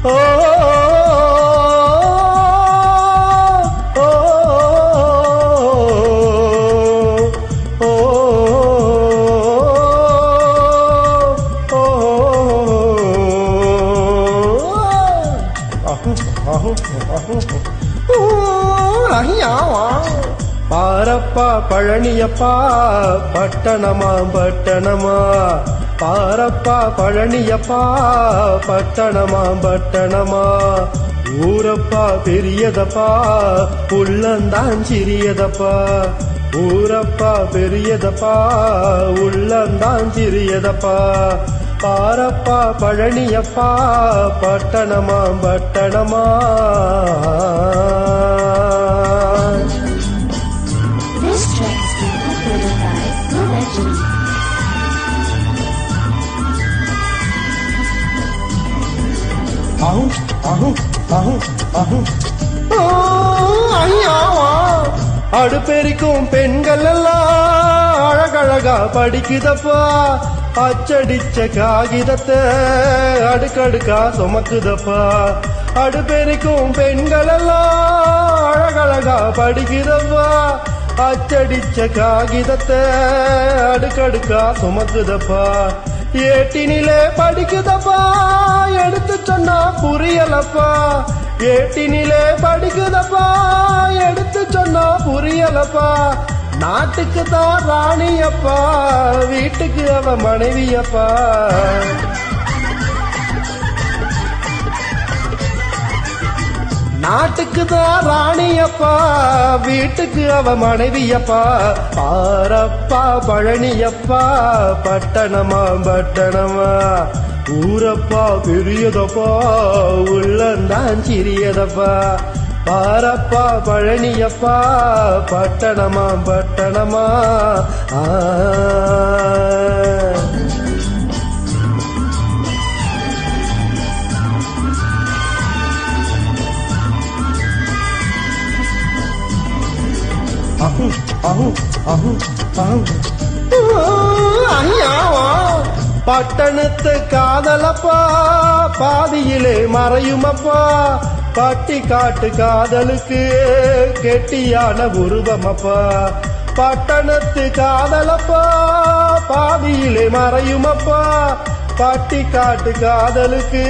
ஓ பாரப்பா பழனியப்பா பட்டணமா பட்டணமா பாரப்பா பழனியப்பா பட்டணமா பட்டணமா ஊரப்பா பெரியதப்பா உள்ளந்தான் சிறியதப்பா ஊரப்பா பெரியதப்பா உள்ளந்தான் சிறியதப்பா பாரப்பா பழனியப்பா பட்டணமா பட்டணமா அடுப்பெரிக்கும் பெண்கள் எல்லாம் அழகழகா படிக்குதப்பா அச்சடிச்ச காகிதத்தை அடுக்கடுக்கா சுமக்குதப்பா அடுப்பெரிக்கும் பெண்கள் எல்லாம் அழகழகா படிக்குதப்பா அச்சடிச்ச காகிதத்தை அடுக்கடுக்கா சுமக்குதப்பா ஏட்டினிலே படிக்குதப்பா எடுத்து சொன்னா புரியலப்பா ஏட்டினிலே படிக்குதப்பா எடுத்து சொன்னா புரியலப்பா நாட்டுக்கு தான் ராணியப்பா வீட்டுக்கு அவ மனைவியப்பா நாட்டுக்கு தான் ராணியப்பா வீட்டுக்கு அவ மனைவியப்பா பாரப்பா பழனியப்பா பட்டணமா பட்டணமா ஊரப்பா பெரியதப்பா உள்ளந்தான் சிறியதப்பா பாரப்பா பழனியப்பா பட்டணமா பட்டணமா பட்டணத்து காதலப்பா பாதியிலே மறையுமப்பா பட்டி காட்டு காதலுக்கு கெட்டியான உருவமப்பா பட்டணத்து காதலப்பா பாதியிலே மறையுமப்பா பட்டி காட்டு காதலுக்கு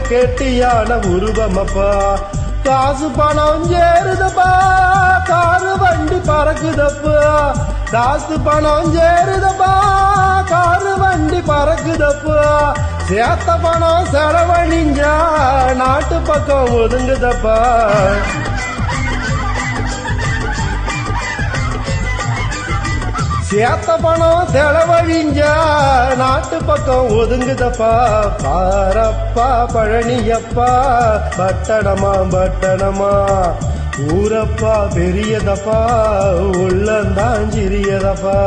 கெட்டியான உருவமப்பா காசு பணம் சேருதப்பா காரு வண்டி பறக்குதப்பா காசு பணம் சேருதப்பா காரு வண்டி பறக்குதப்பா சேத்த பணம் செலவழிஞ்சா நாட்டு பக்கம் ஒதுங்குதப்பா சேத்த பணம் செலவழிஞ்சா நாட்டு பக்கம் ஒதுங்குதப்பா பாரப்பா பழனியப்பா பட்டணமா பட்டணமா ஊரப்பா பெரியதப்பா உள்ளந்தான் சிறியதப்பா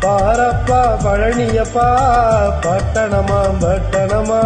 பாரப்பா பழனியப்பா பட்டணமா பட்டணமா